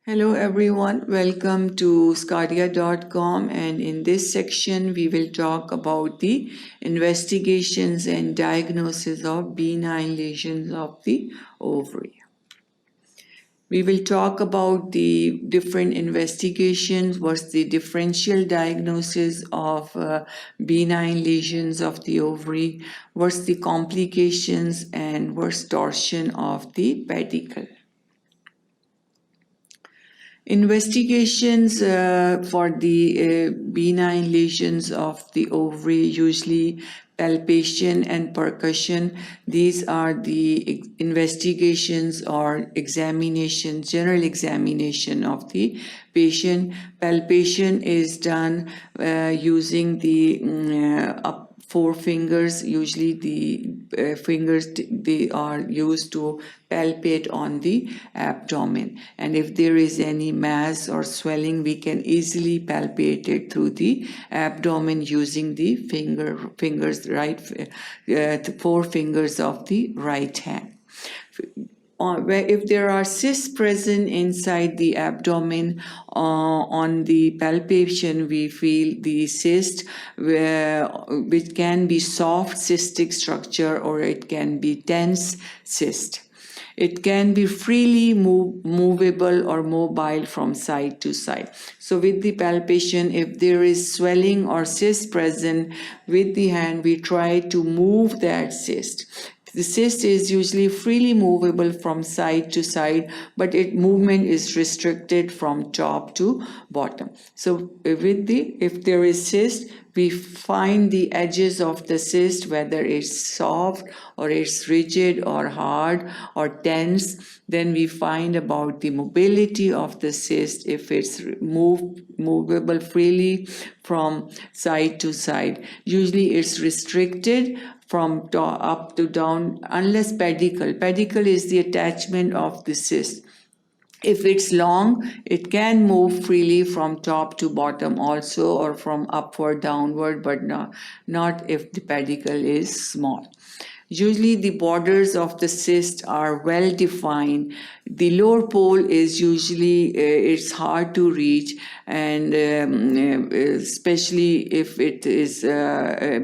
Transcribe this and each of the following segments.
Hello everyone, welcome to sqadia.com, and in this section we will talk about the investigations and diagnosis of benign lesions of the ovary. We will talk about the different investigations, what's the differential diagnosis of benign lesions of the ovary, what's the complications, and what's torsion of the pedicle. Investigations for the benign lesions of the ovary, usually palpation and percussion. These are the investigations or examinations, general examination of the patient. Palpation is done using the four fingers. Usually the fingers, they are used to palpate on the abdomen, and if there is any mass or swelling, we can easily palpate it through the abdomen using the fingers, the four fingers of the right hand. If there are cysts present inside the abdomen, on the palpation we feel the cyst, which can be soft cystic structure or it can be dense cyst. It can be freely movable or mobile from side to side. So with the palpation, if there is swelling or cyst present, with the hand we try to move that cyst. The cyst is usually freely movable from side to side, but its movement is restricted from top to bottom. So if there is cyst, we find the edges of the cyst, whether it's soft or it's rigid or hard or tense. Then we find about the mobility of the cyst, if it's movable freely from side to side. Usually it's restricted from up to down, unless pedicle. Pedicle is the attachment of the cyst. If it's long, it can move freely from top to bottom also, or from upward downward, but not if the pedicle is small. Usually the borders of the cyst are well defined. The lower pole is usually, it's hard to reach, and especially if it is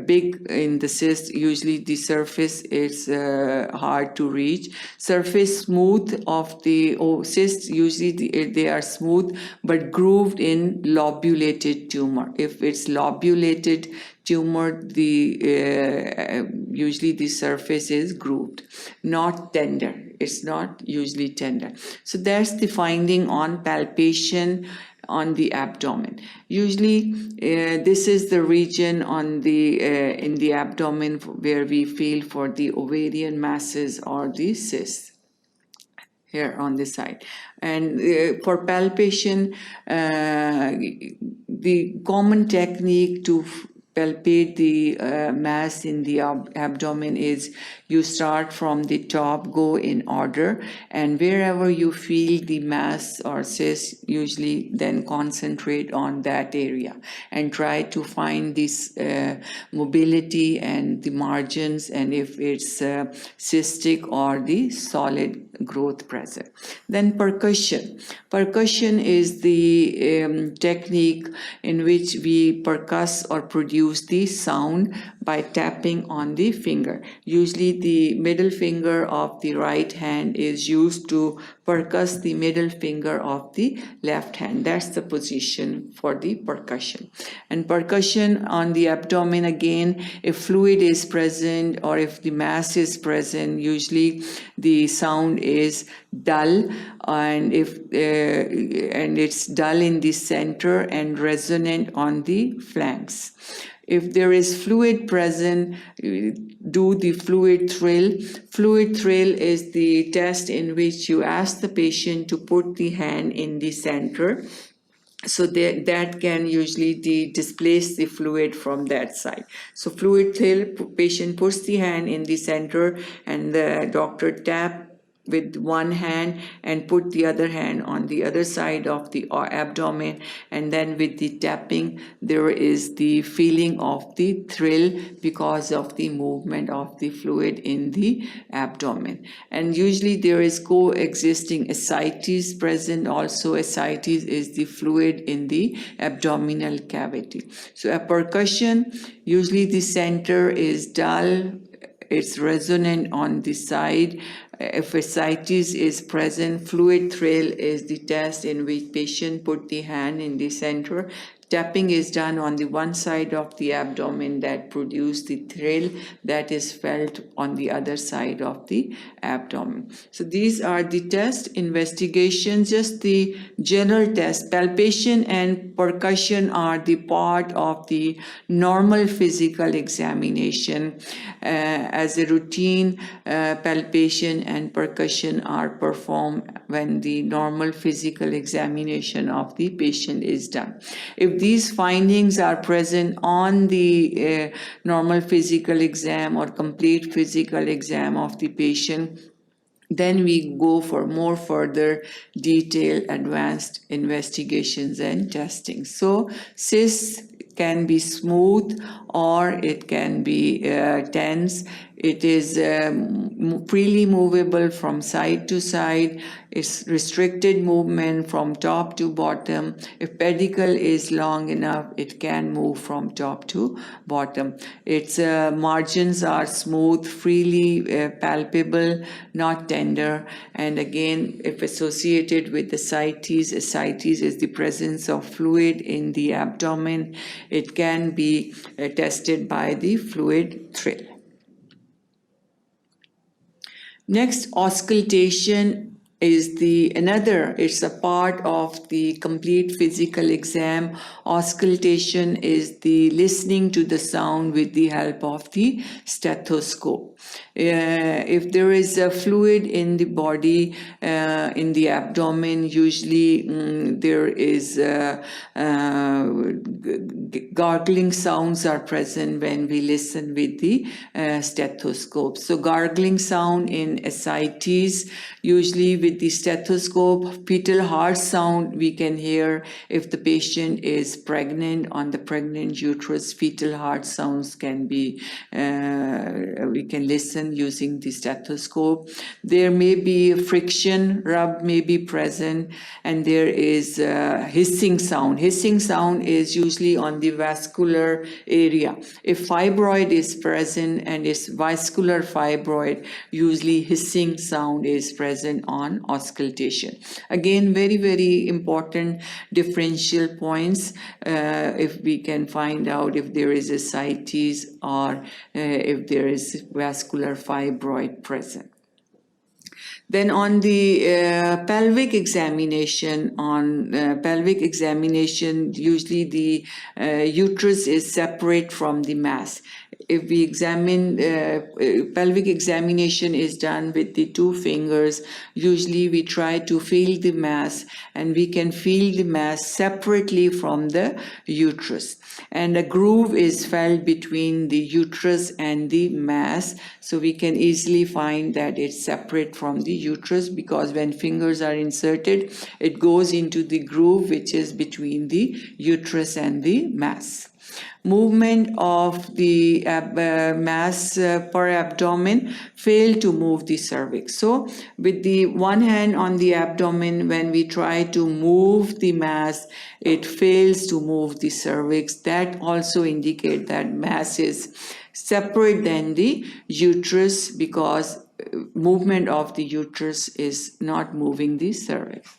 big in the cyst, usually the surface is hard to reach. Surface smooth of the cyst, usually they are smooth but grooved in lobulated tumor. If it's lobulated tumor, usually the surface is grooved, not tender. It's not usually tender. So that's the finding on palpation on the abdomen. Usually this is the region on the in the abdomen where we feel for the ovarian masses or the cysts, here on this side. And for palpation, the common technique to palpate the mass in the abdomen is you start from the top, go in order, and wherever you feel the mass or cyst, usually then concentrate on that area and try to find this mobility and the margins, and if it's cystic or the solid growth present. Then percussion. Percussion is the technique in which we percuss or produce the sound by tapping on the finger. Usually the middle finger of the right hand is used to percuss the middle finger of the left hand. That's the position for the percussion. And percussion on the abdomen, again, if fluid is present or if the mass is present, usually the sound is dull, and if and it's dull in the center and resonant on the flanks. If there is fluid present, do the fluid thrill. Fluid thrill is the test in which you ask the patient to put the hand in the center, so that can usually displace the fluid from that side. So fluid thrill, patient puts the hand in the center and the doctor with one hand and put the other hand on the other side of the abdomen, and then with the tapping there is the feeling of the thrill because of the movement of the fluid in the abdomen. And usually there is coexisting ascites present also. Ascites is the fluid in the abdominal cavity. So a percussion, usually the center is dull, it's resonant on the side. If ascites is present, fluid thrill is the test in which patient put the hand in the center. Tapping is done on the one side of the abdomen that produce the thrill that is felt on the other side of the abdomen. So these are the test investigations, just the general test. Palpation and percussion are the part of the normal physical examination. As a routine, palpation and percussion are performed when the normal physical examination of the patient is done. If these findings are present on the normal physical exam or complete physical exam of the patient, then we go for more further detailed advanced investigations and testing. So cysts can be smooth or it can be tense. It is freely movable from side to side. It's restricted movement from top to bottom. If pedicle is long enough, it can move from top to bottom. Its margins are smooth, freely palpable, not tender. And again, if associated with ascites, ascites is the presence of fluid in the abdomen. It can be tested by the fluid thrill. Next, auscultation is it's a part of the complete physical exam. Auscultation is the listening to the sound with the help of the stethoscope. If there is a fluid in the body, in the abdomen, usually there is gargling sounds are present when we listen with the stethoscope. So gargling sound in ascites, usually with the stethoscope. Fetal heart sound we can hear if the patient is pregnant. On the pregnant uterus, fetal heart sounds can be, we can listen using the stethoscope. There may be friction, rub may be present, and there is hissing sound. Hissing sound is usually on the vascular area. If fibroid is present and is vascular fibroid, usually hissing sound is present on auscultation. Again, very, very important differential points if we can find out if there is ascites or if there is vascular fibroid present. Then on the pelvic examination, usually the uterus is separate from the mass. If we examine, pelvic examination is done with the two fingers. Usually we try to feel the mass, and we can feel the mass separately from the uterus. And a groove is felt between the uterus and the mass, so we can easily find that it's separate from the uterus, because when fingers are inserted, it goes into the groove which is between the uterus and the mass. Movement of the mass per abdomen fail to move the cervix. So with the one hand on the abdomen, when we try to move the mass, it fails to move the cervix. That also indicates that mass is separate than the uterus, because movement of the uterus is not moving the cervix.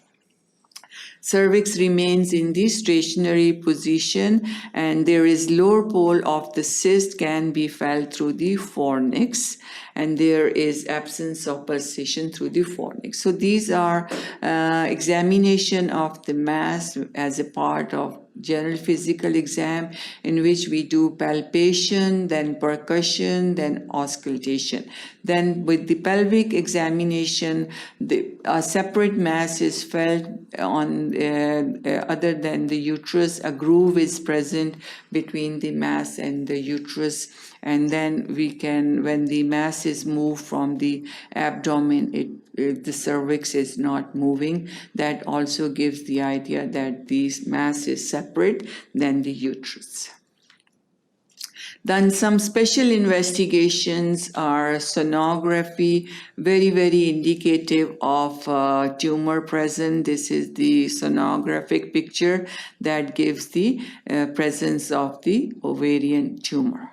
Cervix remains in the stationary position, and there is lower pole of the cyst can be felt through the fornix, and there is absence of pulsation through the fornix. So these are examination of the mass as a part of general physical exam, in which we do palpation, then percussion, then auscultation. Then with the pelvic examination, the separate mass is felt on other than the uterus. A groove is present between the mass and the uterus, and then we can, when the mass is moved from the abdomen, the cervix is not moving. That also gives the idea that this mass is separate than the uterus. Then some special investigations are sonography, very indicative of tumor present. This is the sonographic picture that gives the presence of the ovarian tumor.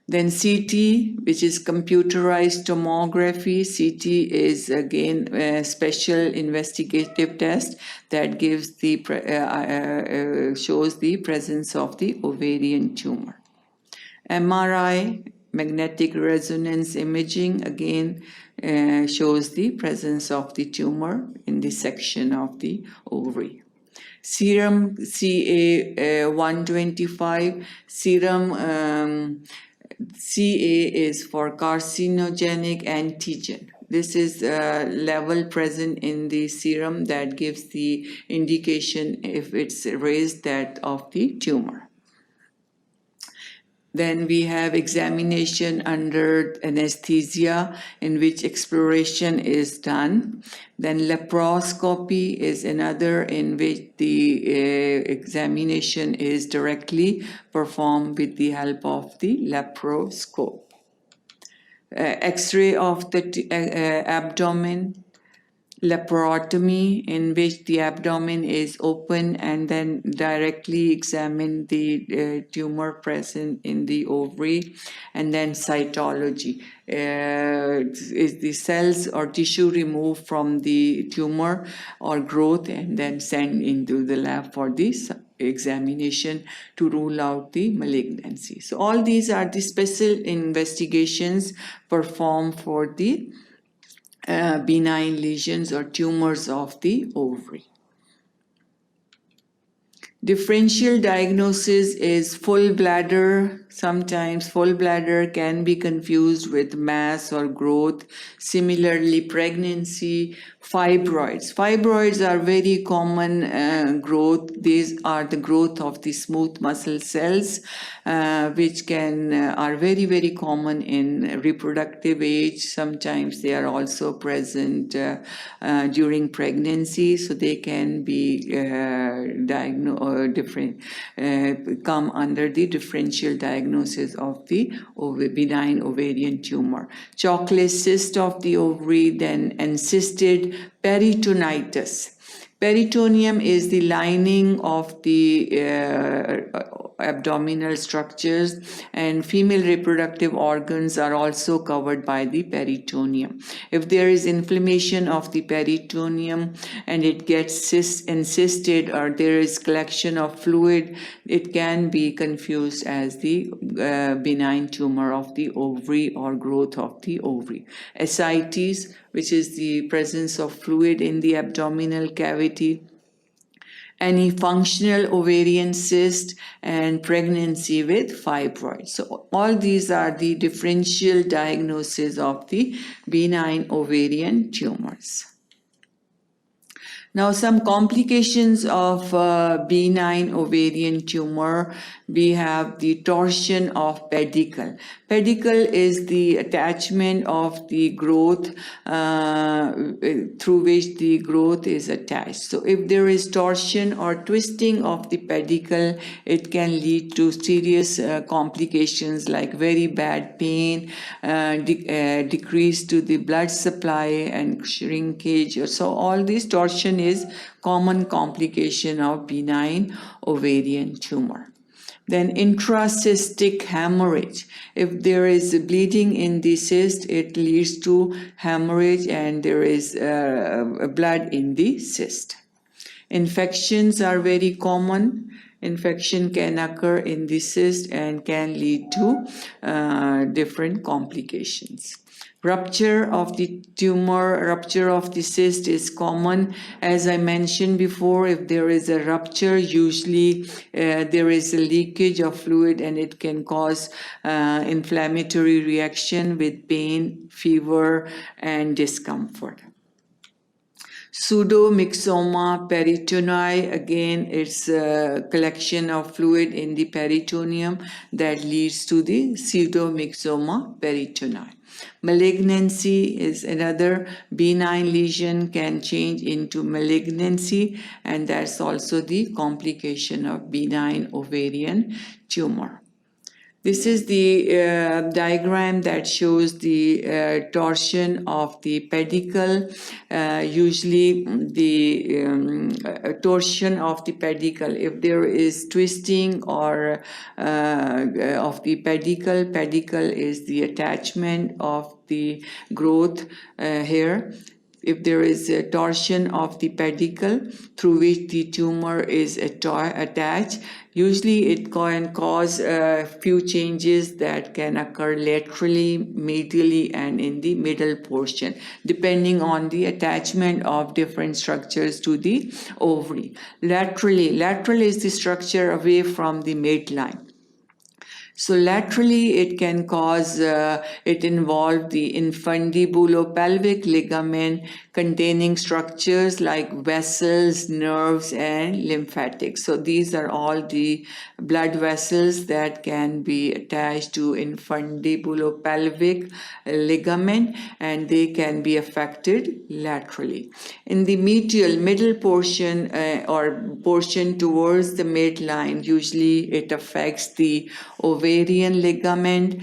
Then CT, which is computerized tomography. CT is again a special investigative test that gives the shows the presence of the ovarian tumor. MRI, magnetic resonance imaging, again shows the presence of the tumor in the section of the ovary. Serum CA125, serum CA is for carcinogenic antigen. This is a level present in the serum that gives the indication, if it's raised, that of the tumor. Then we have examination under anesthesia, in which exploration is done. Then laparoscopy is another, in which the examination is directly performed with the help of the laparoscope. X-ray of the abdomen. Laparotomy, in which the abdomen is open and then directly examine the tumor present in the ovary. And then cytology is the cells or tissue removed from the tumor or growth and then sent into the lab for this examination to rule out the malignancy. So all these are the special investigations performed for the benign lesions or tumors of the ovary. Differential diagnosis is full bladder. Sometimes full bladder can be confused with mass or growth. Similarly, pregnancy, fibroids. Fibroids are very common growth. These are the growth of the smooth muscle cells, which are very common in reproductive age. Sometimes they are also present during pregnancy, so they can be diagnosed or come under the differential diagnosis of the benign ovarian tumor. Chocolate cyst of the ovary, then encysted peritonitis. Peritoneum is the lining of the abdominal structures, and female reproductive organs are also covered by the peritoneum. If there is inflammation of the peritoneum and it gets encysted, or there is collection of fluid, it can be confused as the benign tumor of the ovary or growth of the ovary. Ascites, which is the presence of fluid in the abdominal cavity. Any functional ovarian cyst, and pregnancy with fibroids. So all these are the differential diagnosis of the benign ovarian tumors. Now, some complications of benign ovarian tumor. We have the torsion of pedicle. Pedicle is the attachment of the growth through which the growth is attached. So if there is torsion or twisting of the pedicle, it can lead to serious complications like very bad pain, decrease to the blood supply and shrinkage. So all this torsion is common complication of benign ovarian tumor. Then intracystic hemorrhage. If there is bleeding in the cyst, it leads to hemorrhage and there is blood in the cyst. Infections are very common. Infection can occur in the cyst and can lead to different complications. Rupture of the tumor, rupture of the cyst is common. As I mentioned before, if there is a rupture, usually there is a leakage of fluid and it can cause inflammatory reaction with pain, fever, and discomfort. Pseudomyxoma peritonei, again, it's a collection of fluid in the peritoneum that leads to the pseudomyxoma peritonei. Malignancy is another benign lesion can change into malignancy, and that's also the complication of benign ovarian tumor. This is the diagram that shows the torsion of the pedicle. Usually the torsion of the pedicle, if there is twisting or of the pedicle is the attachment of the growth here. If there is a torsion of the pedicle through which the tumor is attached, usually it can cause a few changes that can occur laterally, medially, and in the middle portion, depending on the attachment of different structures to the ovary. Lateral is the structure away from the midline. So laterally, it can cause, it involve the infundibulopelvic ligament containing structures like vessels, nerves, and lymphatics. So these are all the blood vessels that can be attached to infundibulopelvic ligament, and they can be affected laterally. In the middle portion or portion towards the midline, usually it affects the ovarian ligament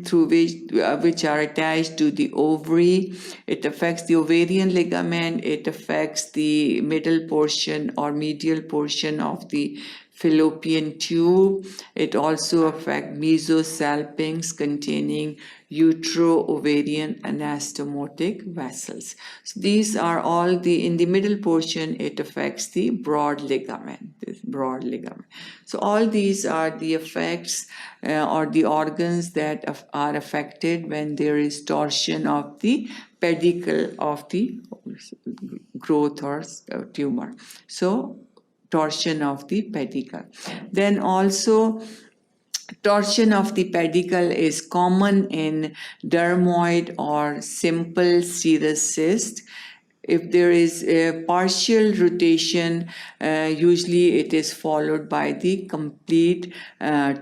through which are attached to the ovary. It affects the ovarian ligament. It affects the middle portion or medial portion of the fallopian tube. It also affects mesosalpinx containing utero-ovarian anastomotic vessels. So these are all in the middle portion, it affects the broad ligament, So all these are the effects or the organs that are affected when there is torsion of the pedicle of the growth or tumor. So torsion of the pedicle. Then also torsion of the pedicle is common in dermoid or simple serous cyst. If there is a partial rotation, usually it is followed by the complete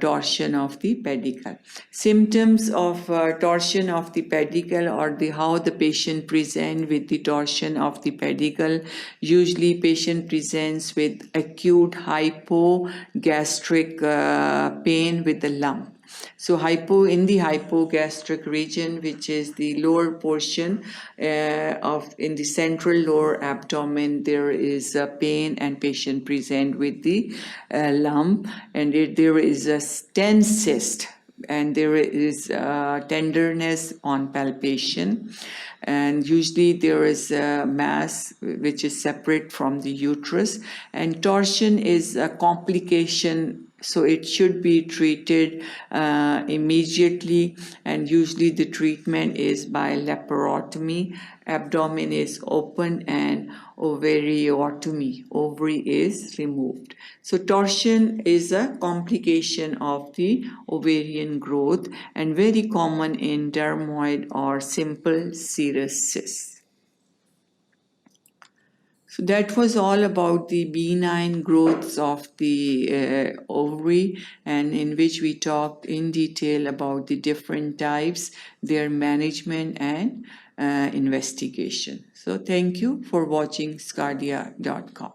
torsion of the pedicle. Symptoms of torsion of the pedicle or how the patient presents with the torsion of the pedicle. Usually patient presents with acute hypogastric pain with a lump. So in the hypogastric region, which is the lower portion in the central lower abdomen, there is a pain and patient present with the lump, and there is a tense cyst, and there is tenderness on palpation, and usually there is a mass which is separate from the uterus, and torsion is a complication. So it should be treated immediately, and usually the treatment is by laparotomy. Abdomen is open and ovariotomy. Ovary is removed. So torsion is a complication of the ovarian growth and very common in dermoid or simple serous cysts. So that was all about the benign growths of the ovary, and in which we talked in detail about the different types, their management and investigation. So thank you for watching sqadia.com.